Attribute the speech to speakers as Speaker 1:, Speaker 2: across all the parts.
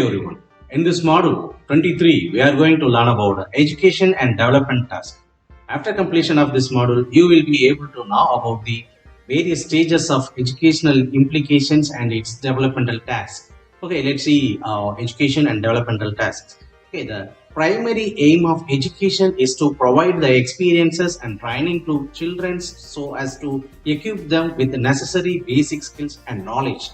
Speaker 1: everyone. In this module 23, we are going to learn about education and development task. After completion of this module, you will be able to know about the various stages of educational implications and its developmental tasks. Okay, let's see education and developmental tasks. Okay, the primary aim of education is to provide the experiences and training to children so as to equip them with the necessary basic skills and knowledge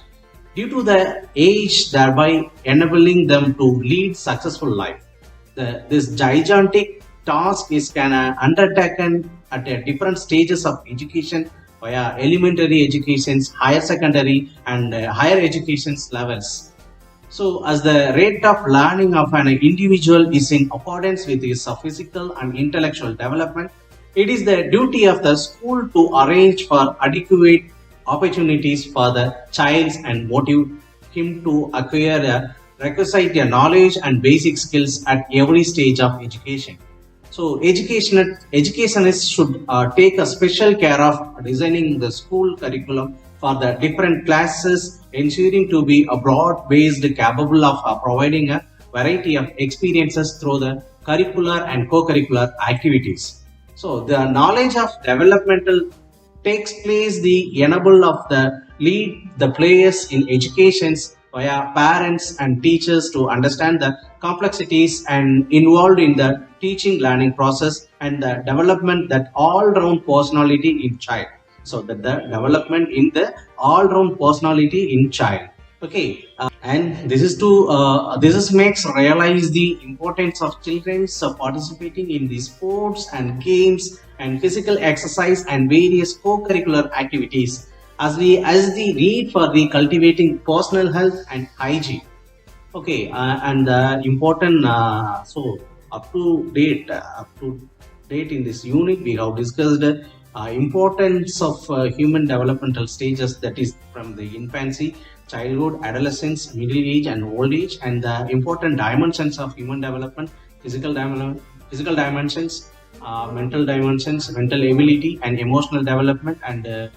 Speaker 1: due to the age, thereby enabling them to lead successful life. This gigantic task is undertaken at different stages of education via elementary educations, higher secondary and higher educations levels. So, as the rate of learning of an individual is in accordance with his physical and intellectual development, it is the duty of the school to arrange for adequate opportunities for the child and motivate him to acquire the requisite knowledge and basic skills at every stage of education. So educationists should take a special care of designing the school curriculum for the different classes, ensuring to be a broad-based capable of providing a variety of experiences through the curricular and co-curricular activities. So the knowledge of developmental takes place the enable of the lead the players in educations via parents and teachers to understand the complexities and involved in the teaching learning process and the development that all-round personality in child. So that the development in the all-round personality in child. Okay, and this makes realize the importance of children's participating in the sports and games and physical exercise and various co-curricular activities as the need for the cultivating personal health and hygiene. Okay, and important so up to date in this unit we have discussed importance of human developmental stages, that is from the infancy, childhood, adolescence, middle age and old age, and the important dimensions of human development: physical dimensions, mental dimensions, mental ability and emotional development, and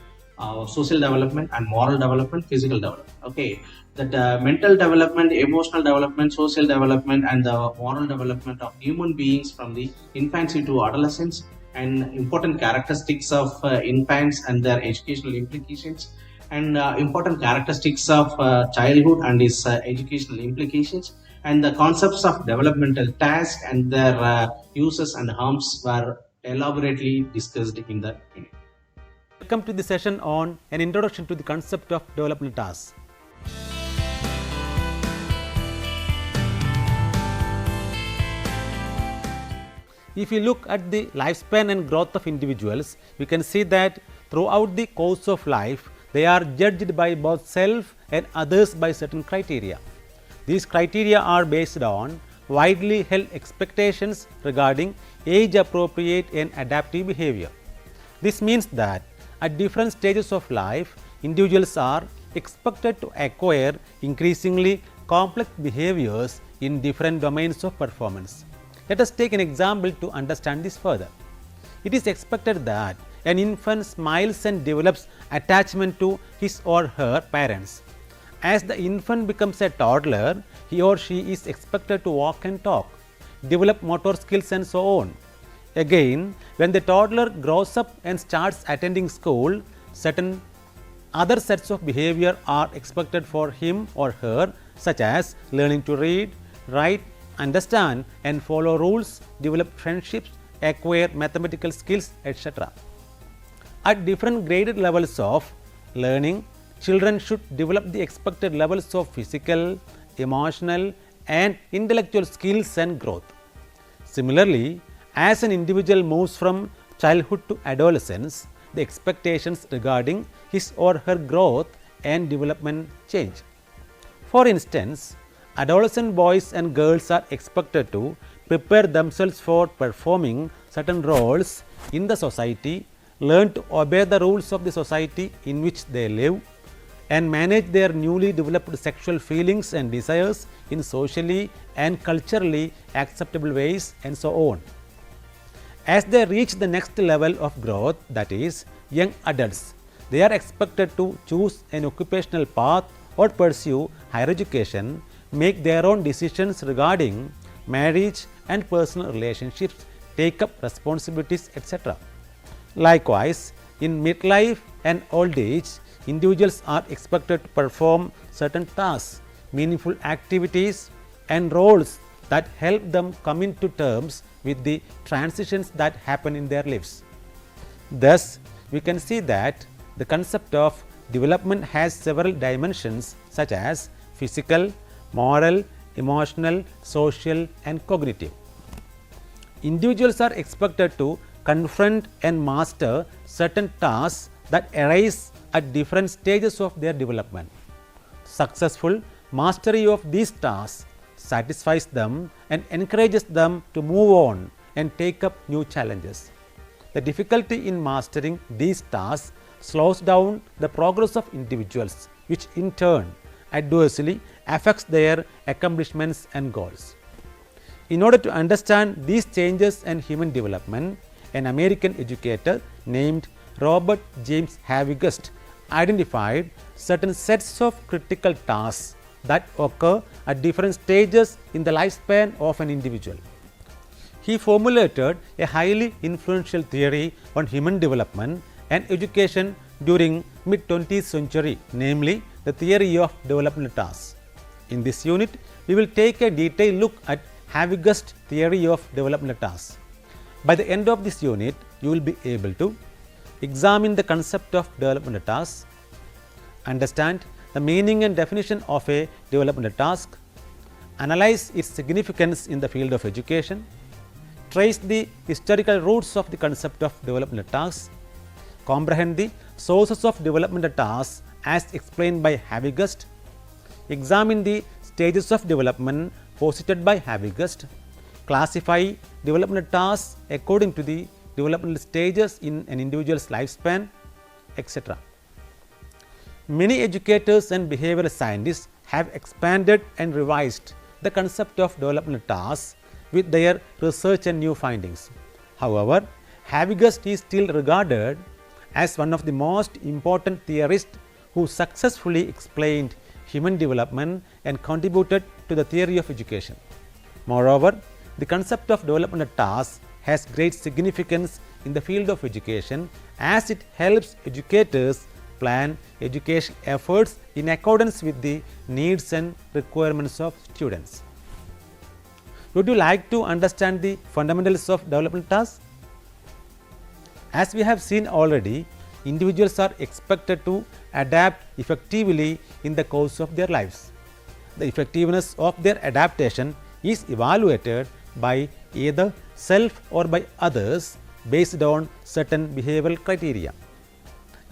Speaker 1: social development and moral development, physical development. Okay, that mental development, emotional development, social development and the moral development of human beings from the infancy to adolescence, and important characteristics of infants and their educational implications, and important characteristics of childhood and its educational implications, and the concepts of developmental tasks and their uses and harms were elaborately discussed in the unit.
Speaker 2: Welcome to the session on an introduction to the concept of developmental tasks. If you look at the lifespan and growth of individuals, we can see that throughout the course of life, they are judged by both self and others by certain criteria. These criteria are based on widely held expectations regarding age appropriate and adaptive behavior. This means that at different stages of life, individuals are expected to acquire increasingly complex behaviors in different domains of performance. Let us take an example to understand this further. It is expected that an infant smiles and develops attachment to his or her parents. As the infant becomes a toddler, he or she is expected to walk and talk, develop motor skills and so on. Again, when the toddler grows up and starts attending school, certain other sets of behavior are expected for him or her, such as learning to read, write, understand and follow rules, develop friendships, acquire mathematical skills, etc. At different graded levels of learning, children should develop the expected levels of physical, emotional and intellectual skills and growth. Similarly, as an individual moves from childhood to adolescence, the expectations regarding his or her growth and development change. For instance, adolescent boys and girls are expected to prepare themselves for performing certain roles in the society, learn to obey the rules of the society in which they live, and manage their newly developed sexual feelings and desires in socially and culturally acceptable ways, and so on. As they reach the next level of growth, that is, young adults, they are expected to choose an occupational path or pursue higher education, make their own decisions regarding marriage and personal relationships, take up responsibilities, etc. Likewise, in midlife and old age, individuals are expected to perform certain tasks, meaningful activities, and roles that help them come into terms with the transitions that happen in their lives. Thus, we can see that the concept of development has several dimensions such as physical, moral, emotional, social, and cognitive. Individuals are expected to confront and master certain tasks that arise at different stages of their development. Successful mastery of these tasks satisfies them and encourages them to move on and take up new challenges. The difficulty in mastering these tasks slows down the progress of individuals, which in turn adversely affects their accomplishments and goals. In order to understand these changes in human development, an American educator named Robert James Havigust identified certain sets of critical tasks that occur at different stages in the lifespan of an individual. He formulated a highly influential theory on human development and education during mid-20th century, namely the theory of developmental tasks. In this unit, we will take a detailed look at Havigust's theory of developmental tasks. By the end of this unit, you will be able to examine the concept of developmental tasks, understand the meaning and definition of a developmental task, analyze its significance in the field of education, trace the historical roots of the concept of developmental tasks, comprehend the sources of developmental tasks as explained by Havigust, examine the stages of development posited by Havigust, classify developmental tasks according to the developmental stages in an individual's lifespan, etc. Many educators and behavioral scientists have expanded and revised the concept of developmental tasks with their research and new findings. However, Havigust is still regarded as one of the most important theorists who successfully explained human development and contributed to the theory of education. Moreover, the concept of developmental tasks has great significance in the field of education as it helps educators plan education efforts in accordance with the needs and requirements of students. Would you like to understand the fundamentals of developmental tasks? As we have seen already, individuals are expected to adapt effectively in the course of their lives. The effectiveness of their adaptation is evaluated by either self or by others based on certain behavioral criteria.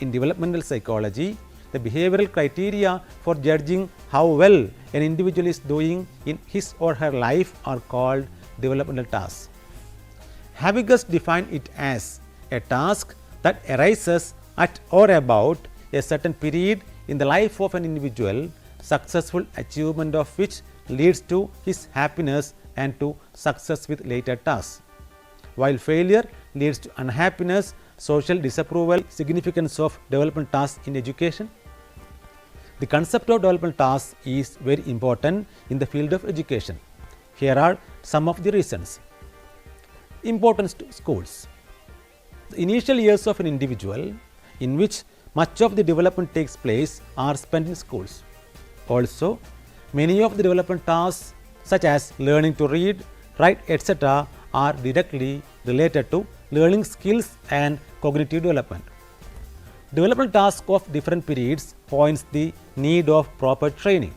Speaker 2: In developmental psychology, the behavioral criteria for judging how well an individual is doing in his or her life are called developmental tasks. Havigust defined it as a task that arises at or about a certain period in the life of an individual, successful achievement of which leads to his happiness and to success with later tasks, while failure leads to unhappiness, social disapproval. Significance of development tasks in education. The concept of development tasks is very important in the field of education. Here are some of the reasons. Importance to schools. The initial years of an individual, in which much of the development takes place, are spent in schools. Also, many of the development tasks such as learning to read, write, etc. are directly related to learning skills and cognitive development. Development tasks of different periods points the need of proper training.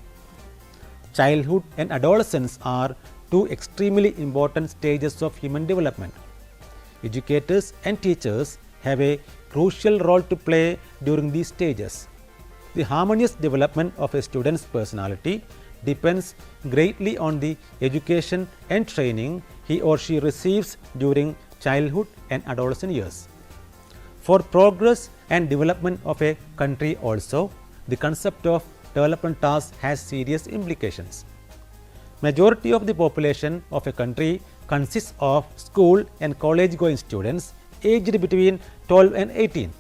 Speaker 2: Childhood and adolescence are two extremely important stages of human development. Educators and teachers have a crucial role to play during these stages. The harmonious development of a student's personality depends greatly on the education and training he or she receives during childhood and adolescent years. For progress and development of a country also, the concept of development tasks has serious implications. Majority of the population of a country consists of school and college going students aged between 12 and 18.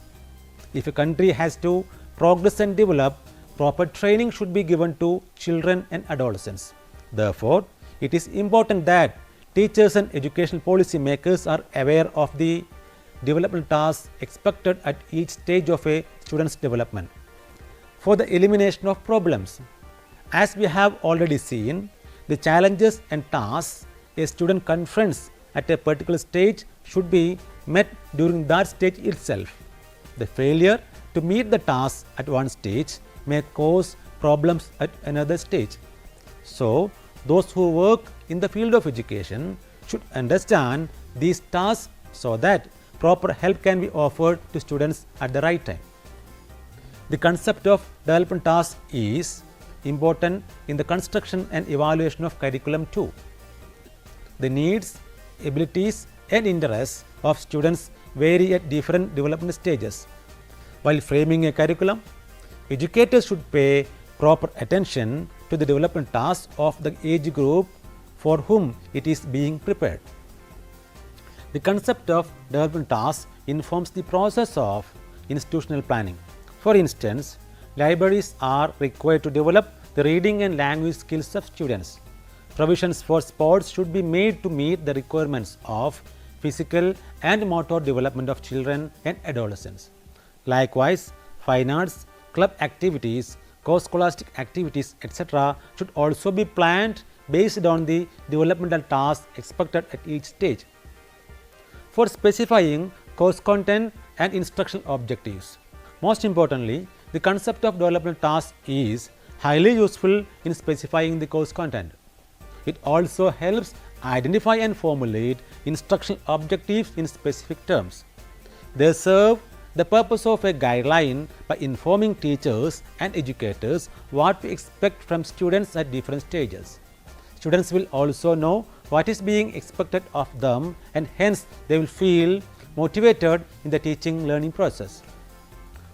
Speaker 2: If a country has to progress and develop, proper training should be given to children and adolescents. Therefore, it is important that teachers and educational policy makers are aware of the developmental tasks expected at each stage of a student's development. For the elimination of problems, as we have already seen, the challenges and tasks a student confronts at a particular stage should be met during that stage itself. The failure to meet the task at one stage may cause problems at another stage. So, those who work in the field of education should understand these tasks so that proper help can be offered to students at the right time. The concept of development task is important in the construction and evaluation of curriculum too. The needs, abilities and interests of students vary at different development stages. While framing a curriculum, educators should pay proper attention to the development tasks of the age group for whom it is being prepared. The concept of development tasks informs the process of institutional planning. For instance, libraries are required to develop the reading and language skills of students. Provisions for sports should be made to meet the requirements of physical and motor development of children and adolescents. Likewise, fine arts, club activities, co-scholastic activities, etc. should also be planned based on the developmental tasks expected at each stage. For specifying course content and instructional objectives, most importantly, the concept of developmental task is highly useful in specifying the course content. It also helps identify and formulate instructional objectives in specific terms. They serve the purpose of a guideline by informing teachers and educators what to expect from students at different stages. Students will also know what is being expected of them and hence they will feel motivated in the teaching learning process.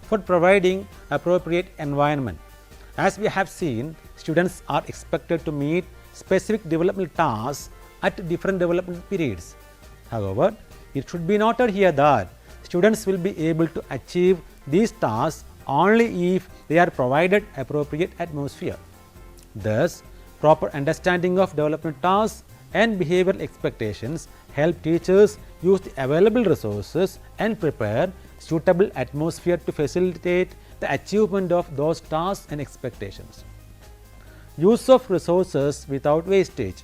Speaker 2: For providing appropriate environment, as we have seen, students are expected to meet specific developmental tasks at different development periods. However, it should be noted here that students will be able to achieve these tasks only if they are provided appropriate atmosphere. Thus, proper understanding of development tasks and behavioral expectations help teachers use the available resources and prepare suitable atmosphere to facilitate the achievement of those tasks and expectations. Use of resources without wastage.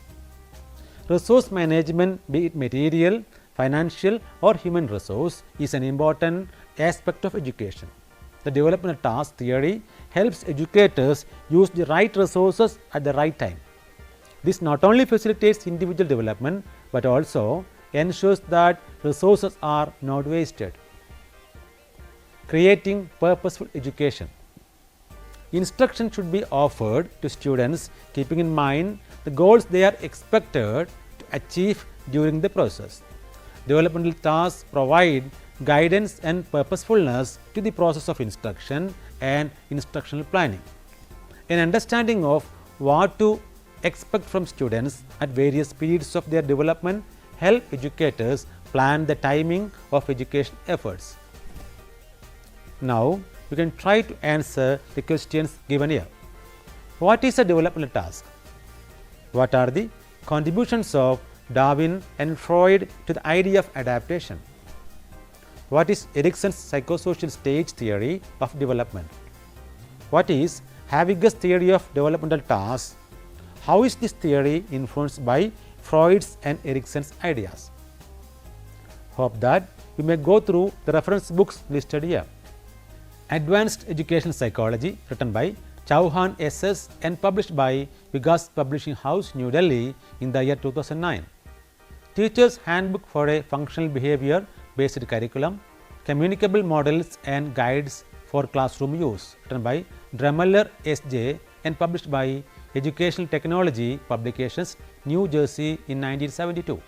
Speaker 2: Resource management, be it material, financial or human resource, is an important aspect of education. The developmental task theory helps educators use the right resources at the right time. This not only facilitates individual development, but also ensures that resources are not wasted. Creating purposeful education. Instruction should be offered to students keeping in mind the goals they are expected to achieve during the process. Developmental tasks provide guidance and purposefulness to the process of instruction and instructional planning. An understanding of what to expect from students at various periods of their development help educators plan the timing of education efforts. Now, you can try to answer the questions given here. What is a developmental task? What are the contributions of Darwin and Freud to the idea of adaptation? What is Erikson's psychosocial stage theory of development? What is Havig's theory of developmental tasks? How is this theory influenced by Freud's and Erikson's ideas? Hope that you may go through the reference books listed here. Advanced Education Psychology, written by Chauhan SS and published by Vigas Publishing House, New Delhi in the year 2009. Teacher's Handbook for a Functional Behavior Based Curriculum, Communicable Models and Guides for Classroom Use, written by Drummeller S.J. and published by Educational Technology Publications, New Jersey in 1972.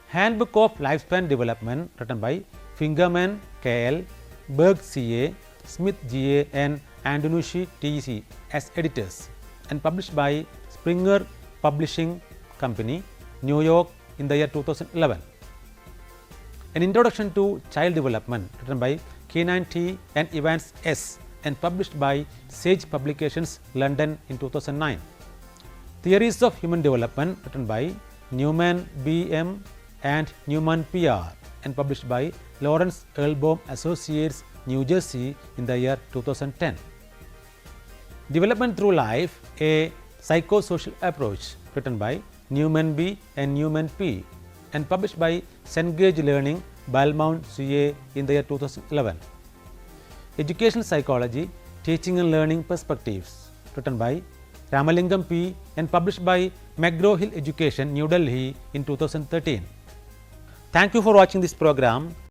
Speaker 2: Handbook of Lifespan Development, written by Fingerman K.L., Berg C.A., Smith G.A. and Antonucci T.C. as editors and published by Springer Publishing Company, New York in the year 2011. An Introduction to Child Development, written by Keenan T. and Evans S. and published by Sage Publications, London in 2009. Theories of Human Development, written by Newman B.M. and Newman P.R. and published by Lawrence Earlbaum Associates, New Jersey in the year 2010. Development Through Life, a Psychosocial Approach, written by Newman B. and Newman P. and published by Cengage Learning, Balmount, CA in the year 2011. Educational Psychology, Teaching and Learning Perspectives, written by Ramalingam P. and published by McGraw-Hill Education, New Delhi in 2013. Thank you for watching this program.